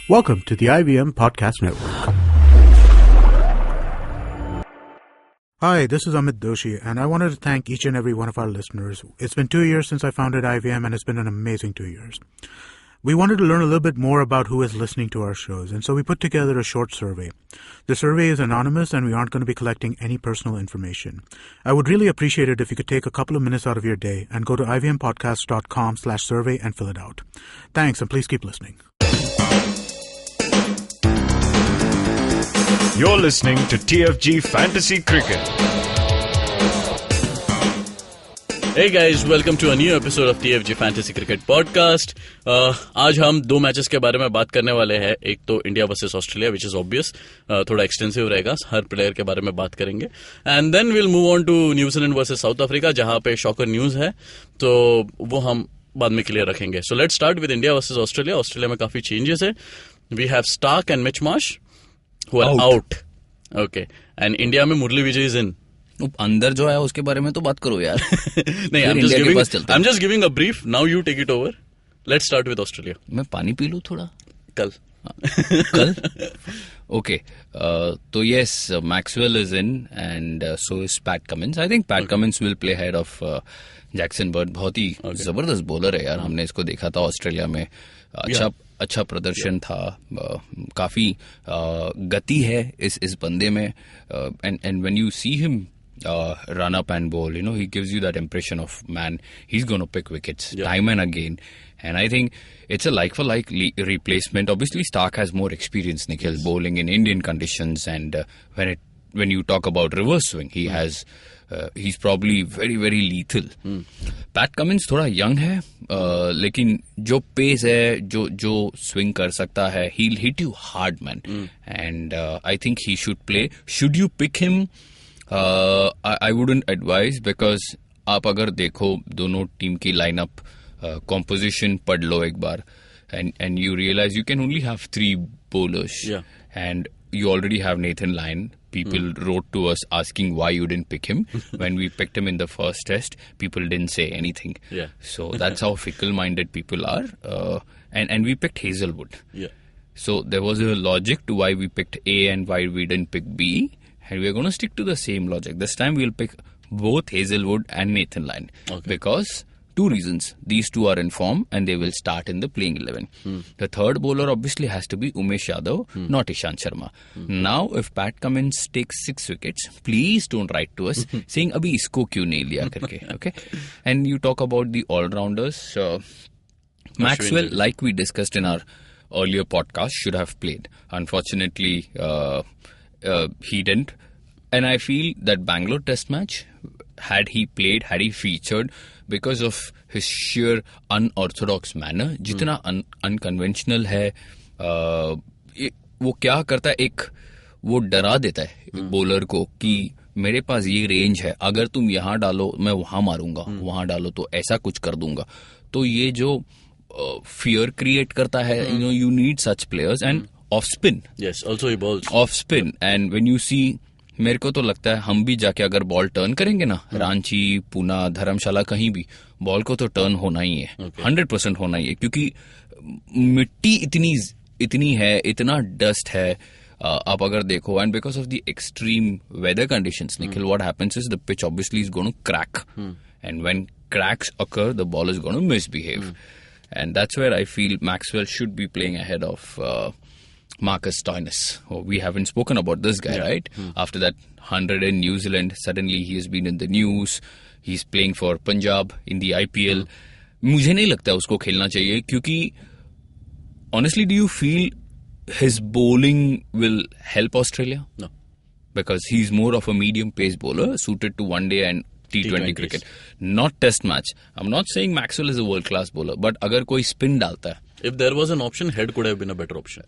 Welcome to the IVM Podcast Network. Hi, this is Amit Doshi, and I wanted to thank each and every one of our listeners. It's been 2 years since I founded IVM, and it's been an amazing 2 years. We wanted to learn a little bit more about who is listening to our shows, and so we put together a short survey. The survey is anonymous, and we aren't going to be collecting any personal information. I would really appreciate it if you could take a couple of minutes out of your day and go to ivmpodcast.com/survey and fill it out. Thanks, and please keep listening. You're listening to TFG Fantasy Cricket. Hey guys, welcome to a new episode of TFG Fantasy Cricket Podcast. आज हम दो matches के बारे में बात करने वाले हैं. एक तो India versus Australia, which is obvious, थोड़ा एक्सटेंसिव रहेगा, हर प्लेयर के बारे में बात करेंगे. And then will move on to New Zealand versus South Africa, जहां पे शॉकर न्यूज है, तो वो हम बाद में क्लियर रखेंगे. So let's start with India versus Australia. Australia में काफी चेंजेस है. We have Starc and Mitch Marsh who are out. Okay. And India में मुरली विजय is in. अंदर जो है उसके बारे में तो बात करो यार. नहीं, I'm just giving a brief. Now you take it over. Let's start with Australia. मैं पानी पी लूं थोड़ा. कल. Okay. तो yes, Maxwell is in and so is Pat Cummins. I think Pat Cummins will play ahead of Jackson Bird. बहुत ही जबरदस्त bowler है यार. हमने इसको देखा था ऑस्ट्रेलिया में. अच्छा प्रदर्शन था. काफी गति है इस बंदे में. And when you see him run up and bowl, he gives you that impression of, man, he's going to pick wickets time and again. And I think it's a like-for-like replacement. Obviously, Stark has more experience, Nikhil, bowling in Indian conditions. And when you talk about reverse swing, he's probably very, very lethal. Pat Cummins थोड़ा young है, लेकिन जो pace है, जो swing कर सकता है, he'll hit you hard, man. And I think he should play. Should you pick him? I wouldn't advise, because आप अगर देखो दोनों टीम की लाइनअप composition पढ़ लो एक बार, and you realize you can only have 3 bowlers. And you already have Nathan Lyon. People wrote to us asking why you didn't pick him. When we picked him in the first test, people didn't say anything. So that's how fickle-minded people are. And we picked Hazelwood. So there was a logic to why we picked A and why we didn't pick B. And we're going to stick to the same logic. This time we'll pick both Hazelwood and Nathan Lyon. Because 2 reasons. These 2 are in form and they will start in the playing 11. The third bowler obviously has to be Umesh Yadav, not Ishant Sharma. Now, if Pat Cummins takes 6 wickets, please don't write to us saying, "Abhi isko kyun nahi liya karke." Okay? And you talk about the all-rounders. Maxwell, like we discussed in our earlier podcast, should have played. Unfortunately, he didn't. And I feel that Bangalore test match, had he played, had he featured, because of his sheer unorthodox manner, जितना unconventional है, वो क्या करता है, वो डरा देता है बॉलर को कि मेरे पास ये रेंज है, अगर तुम यहाँ डालो मैं वहां मारूंगा, वहां डालो तो ऐसा कुछ कर दूंगा. तो ये जो फियर क्रिएट करता है, you need such players. And off spin. Yes, also he bowls off spin. And when you see, मेरे को तो लगता है हम भी जाके अगर बॉल टर्न करेंगे ना, रांची, पुना, धर्मशाला, कहीं भी बॉल को तो टर्न होना ही है. 100% होना ही है, क्योंकि मिट्टी इतनी है, इतना डस्ट है. आप अगर देखो, and because of the extreme weather conditions, Nikhil, what happens is the pitch obviously is going to crack, and when cracks occur, the ball is going to misbehave. And that's where I feel Maxwell should be playing ahead of Marcus Stoinis. We haven't spoken about this guy, right? After that 100 in New Zealand, suddenly he has been in the news. He's playing for Punjab in the IPL. मुझे नहीं लगता उसको खेलना चाहिए, क्योंकि honestly, do you feel his bowling will help Australia? No. Because he's more of a medium pace bowler suited to one day and T20 cricket, not test match. I'm not saying Maxwell is a world class bowler, but अगर कोई spin डालता है, if there was an option, head could have been a better option.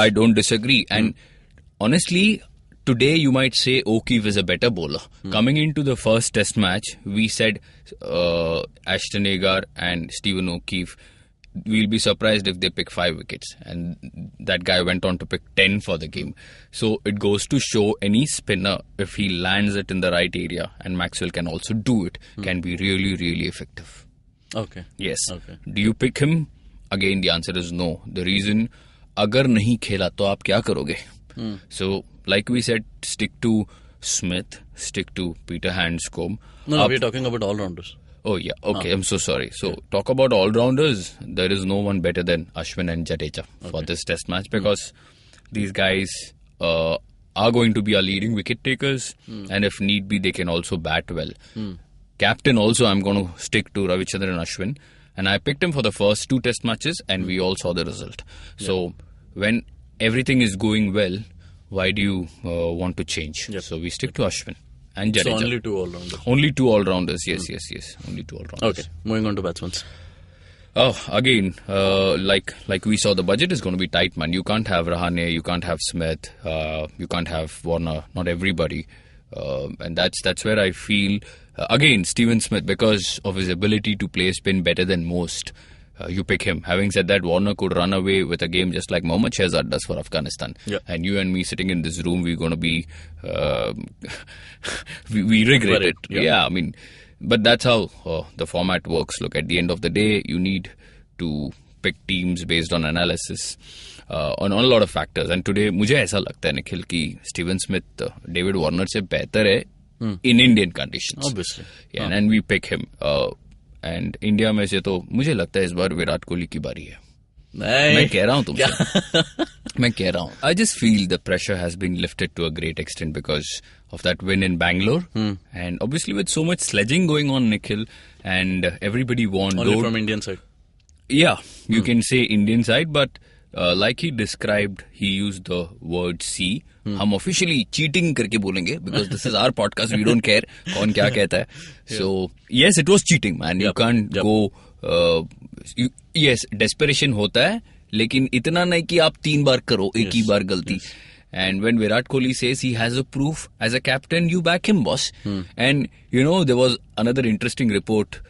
I don't disagree. And honestly, today you might say O'Keefe is a better bowler. Coming into the first test match, we said Ashton Agar and Stephen O'Keefe, we'll be surprised if they pick 5 wickets. And that guy went on to pick 10 for the game. So it goes to show any spinner, if he lands it in the right area, and Maxwell can also do it, can be really, really effective. Okay. Yes. Okay. Do you pick him? Again, the answer is no. The reason, अगर नहीं खेला तो आप क्या करोगे? So like we said, stick to Smith, stick to Peter Handscomb. No, we're talking about all-rounders. Oh yeah, okay, I'm so sorry. So talk about all-rounders. There is no one better than Ashwin and Jadeja for this test match, because these guys are going to be our leading wicket takers, and if need be, they can also bat well. Captain also, I'm going to stick to Ravichandran Ashwin, and I picked him for the first 2 test matches, and we all saw the result. So when everything is going well, why do you want to change? So we stick to Ashwin and Jadeja. So only 2 all-rounders. Only 2 all-rounders, yes. Only 2 all-rounders. Okay, moving on to batsmen. Oh, again, like we saw, the budget is going to be tight, man. You can't have Rahane, you can't have Smith, you can't have Warner, not everybody. And that's where I feel, again, Steven Smith, because of his ability to play spin better than most, you pick him. Having said that, Warner could run away with a game just like Mohammad Shehzad does for Afghanistan. And you and me sitting in this room, we're going to be, we regret it. Yeah, I mean, but that's how the format works. Look, at the end of the day, you need to pick teams based on analysis, on a lot of factors. And today, मुझे ऐसा लगता है निखिल कि Steven Smith, David Warner से बेहतर है in Indian conditions. Obviously. Yeah, and we pick him. And India में से तो मुझे लगता है इस बार विराट कोहली की बारी है. मैं कह रहा हूँ तुमसे. मैं कह रहा हूँ. I just feel the pressure has been lifted to a great extent because of that win in Bangalore. And obviously with so much sledging going on, Nikhil, and everybody won. Only from Indian side. Yeah, you can say Indian side, but like he described, he used the word C. हम officially cheating करके बोलेंगे because this is our podcast. We don't care कौन क्या कहता है. So yes, it was cheating, man. You can't go. Yes, desperation होता है, लेकिन इतना नहीं कि आप 3 बार करो एक ही बार गलती. And when Virat Kohli says he has a proof as a captain, you back him, boss. And you know, there was another interesting report.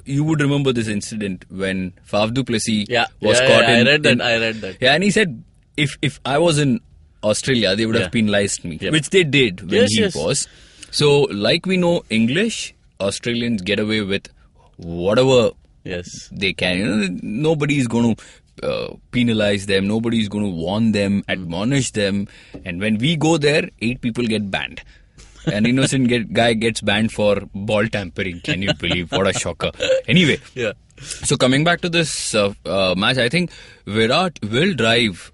You would remember this incident when Faf du Plessis was caught. I read that. Yeah, and he said, if I was in Australia, they would have penalized me, which they did when he was. So, like we know, English, Australians get away with whatever they can. You know, nobody is going to penalize them. Nobody is going to warn them, admonish them. And when we go there, 8 people get banned. An innocent guy gets banned for ball tampering. Can you believe? What a shocker. Anyway. So coming back to this match, I think Virat will drive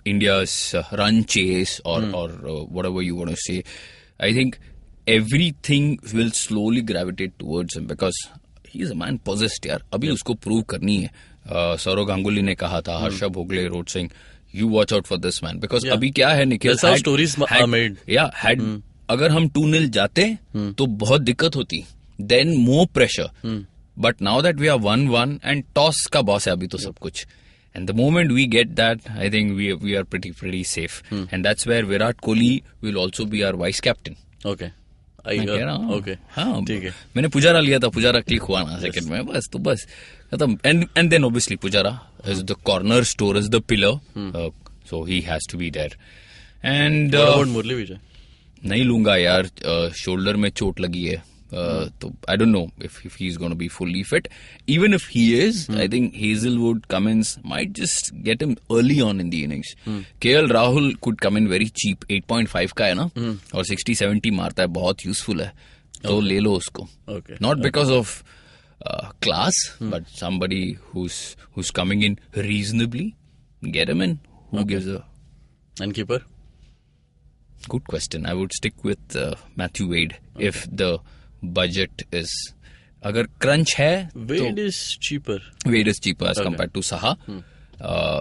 India's run chase or whatever you want to say. I think everything will slowly gravitate towards him because he is a man possessed, yaar. Abhi usko prove karni hai. Saurav Ganguly ne kaha tha, Harsha Bhogle wrote saying, you watch out for this man. Because abhi kya hai, Nikhil? That's how stories are made. Yeah, अगर हम 2-0 जाते तो बहुत दिक्कत होती. Then more pressure. But now that we are 1-1 and toss का boss है अभी तो सब कुछ. And the moment we get that, I think we are pretty safe. And that's where Virat Kohli will also be our vice captain. Okay. मैं कह रहा हूँ. Okay. हाँ, ठीक है. मैंने पुजारा लिया था, पुजारा क्लिक हुआ ना सेकंड में, बस खत्म. And then obviously Pujara is the cornerstone, is the pillar, so he has to be there. And what about Murli Vijay? नहीं लूंगा यार, शोल्डर में चोट लगी है. So I don't know if he's going to be fully fit. Even if he is, I think Hazelwood, Cummins might just get him early on in the innings. KL Rahul could come in very cheap, 8.5 का है ना, और 60-70 मारता है, बहुत useful है, तो ले लो उसको. Not because of class, but somebody who's coming in reasonably, get him in. Who gives a... And keeper? Good question. I would stick with Matthew Wade if the budget is... Agar crunch hai... Wade is cheaper. Wade is cheaper as compared to Saha.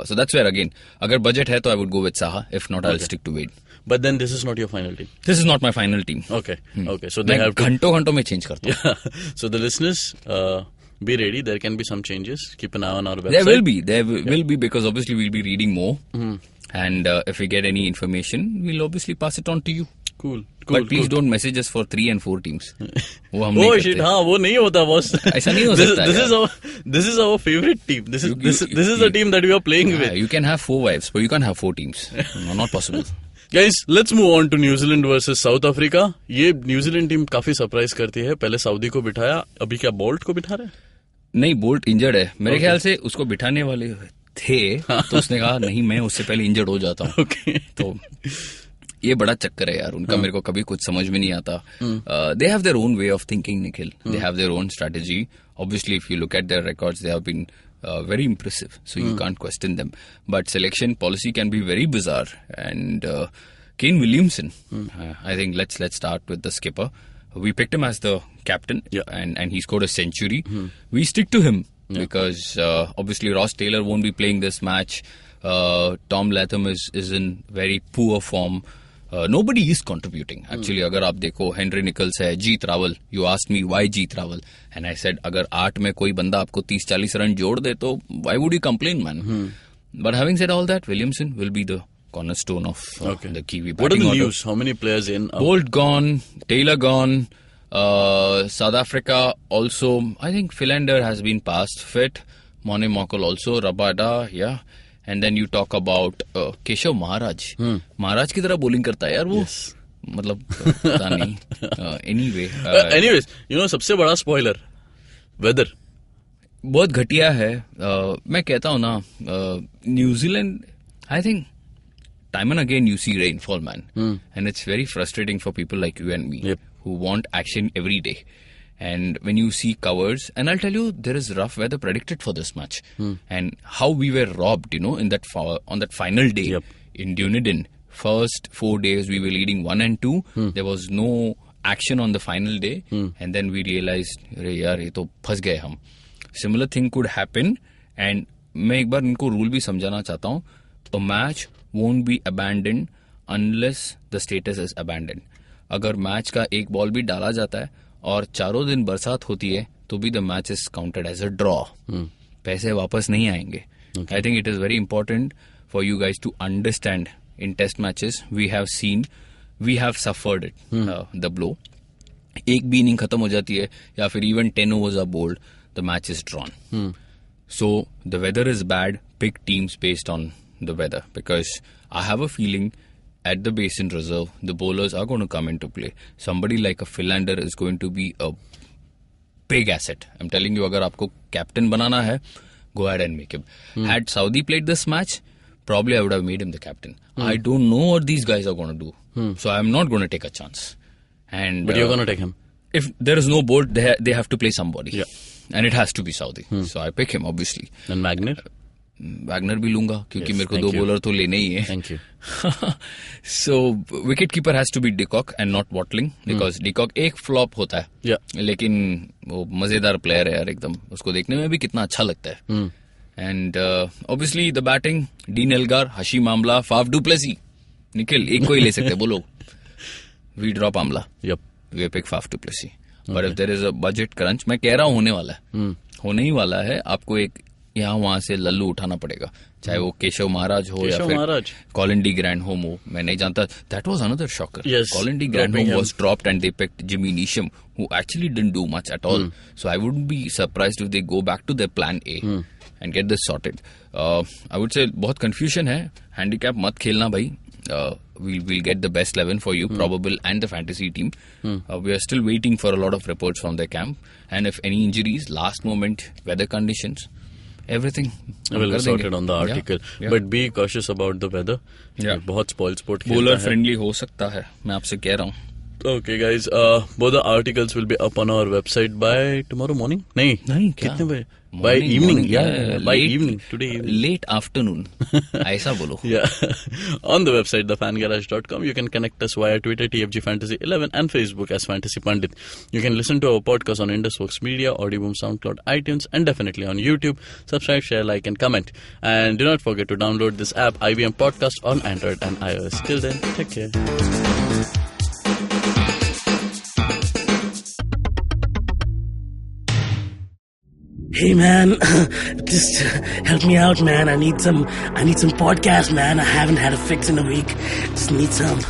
So that's where again, agar budget hai, to I would go with Saha. If not, I'll stick to Wade. But then this is not your final team. This is not my final team. Okay. So they have to... घंटों में change करता हूँ. Yeah. So the listeners... be ready. There can be some changes. Keep an eye on our website. There will be because obviously we'll be reading more. And if we get any information, we'll obviously pass it on to you. Cool. But please don't message us for 3 and 4 teams. Oh shit! हाँ, वो नहीं होता boss. ऐसा नहीं हो सकता. This is our favorite team. This is the team that we are playing with. You can have 4 wives, but you can't have 4 teams. No, not possible. Guys, let's move on to New Zealand versus South Africa. ये New Zealand team काफी surprise करती है. पहले Saudi को बिठाया, अभी क्या bolt को बिठा रहे हैं? नहीं, बोल्ट इंजर्ड है. मेरे ख्याल से उसको बिठाने वाले थे तो उसने कहा नहीं मैं उससे पहले इंजर्ड हो जाता हूँ. तो ये बड़ा चक्कर है यार उनका. मेरे को कभी कुछ समझ में नहीं आता. They have their own way of thinking Nikhil. They have their own strategy. Obviously, if you look at their records, they have been very impressive. So you can't question them. But selection policy can be very bizarre. And Kane Williamson, I think let's start with the skipper. We picked him as the captain, and he scored a century. We stick to him because obviously Ross Taylor won't be playing this match. Tom Latham is in very poor form. Nobody is contributing. Actually, अगर आप देखो Henry Nicholls है, जीत Rawal. You asked me why Jeet Rawal, and I said अगर 8 में कोई बंदा आपको 30-40 run जोड़ दे तो why would you complain, man? But having said all that, Williamson will be the cornerstone of the Kiwi batting order. What are the news? How many players in? Bolt gone, Taylor gone, South Africa also. I think Philander has been past fit. Mone Mokol also, Rabada, yeah. And then you talk about Keshav Maharaj. महाराज की तरह bowling करता है यार वो. मतलब पता नहीं. Anyways, you know सबसे बड़ा spoiler, weather. बहुत घटिया है. मैं कहता हूँ ना, New Zealand, I think time and again you see rainfall, man. And it's very frustrating for people like you and me who want action every day. And when you see covers, and I'll tell you, there is rough weather predicted for this match. And how we were robbed, you know, in that on that final day in Dunedin. First 4 days we were leading 1 and 2. There was no action on the final day. And then we realized, अरे यार ये तो फंस गए हम. Similar thing could happen. And मैं एक बार इनको रूल भी समझाना चाहता हूँ. A match won't be abandoned unless the status is abandoned. अगर मैच का एक बॉल भी डाला जाता है और चारों दिन बरसात होती है तो भी the match is counted as a draw. पैसे वापस नहीं आएंगे. I think it is very important for you guys to understand in test matches we have suffered it the blow. एक भी इनिंग खत्म हो जाती है या फिर even 10 overs are bowled, the match is drawn. So the weather is bad. Pick teams based on the weather because I have a feeling at the Basin Reserve, the bowlers are going to come into play. Somebody like a Philander is going to be a big asset. I'm telling you, अगर आपको captain बनाना है, go ahead and make him. Had Saudi played this match, probably I would have made him the captain. I don't know what these guys are going to do. So I'm not going to take a chance. But you're going to take him? If there is no board, they have to play somebody. And it has to be Saudi. So I pick him, obviously. And Wagner? Wagner भी लूंगा क्योंकि मेरे को 2 bowler तो लेने ही है. Thank you. So wicket keeper has to be de Kock and not Watling because de Kock एक फ्लॉप होता है लेकिन वो मजेदार प्लेयर है यार एकदम. उसको देखने में भी कितना अच्छा लगता है. And obviously the batting, Dean Elgar, Hashim Amla, Faf du Plessis. Nikhil एक को ही ले सकते बोलो. We drop Amla, we pick Faf du Plessis. But if there is a budget crunch, मैं कह रहा हूँ होने वाला है, होने ही वाला है. आपको एक यहाँ वहां से लल्लू उठाना पड़ेगा, चाहे वो केशव महाराज हो या फिर कॉलिन डी ग्रैंडहोम हो. मैं नहीं जानता. That was another shocker. Colin de Grandhomme was dropped and they picked Jimmy Neesham who actually didn't do much at all. So I wouldn't be surprised if they go back to their plan A and get this sorted. I would say बहुत confusion है. Handicap मत खेलना भाई. We'll get the best 11 for you, probable, and the fantasy team. We are still waiting for a lot of reports from their camp. And if any injuries, last moment, weather conditions, everything. We'll sort it on the article. But be cautious about the weather. बहुत spoil sport खेलता है. Bowler friendly हो सकता है, मैं आपसे कह रहा हूँ. Okay, guys. Both the articles will be up on our website by tomorrow morning. नहीं कितने बजे? By evening. By evening. Today evening. Late afternoon. ऐसा बोलो. On the website, thefangarage.com, you can connect us via Twitter, TFG Fantasy 11, and Facebook as Fantasy Pandit. You can listen to our podcast on Indusworks Media, Audioboom, SoundCloud, iTunes, and definitely on YouTube. Subscribe, share, like, and comment. And do not forget to download this app, IVM Podcast, on Android and iOS. Till then, take care. Hey man, just help me out, man. I need some podcast, man. I haven't had a fix in a week. Just need some.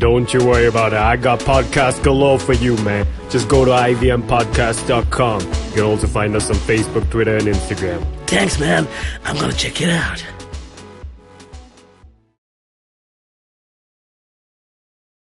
Don't you worry about it. I got podcast galore for you, man. Just go to ivmpodcast.com. You can also find us on Facebook, Twitter, and Instagram. Thanks, man. I'm gonna check it out.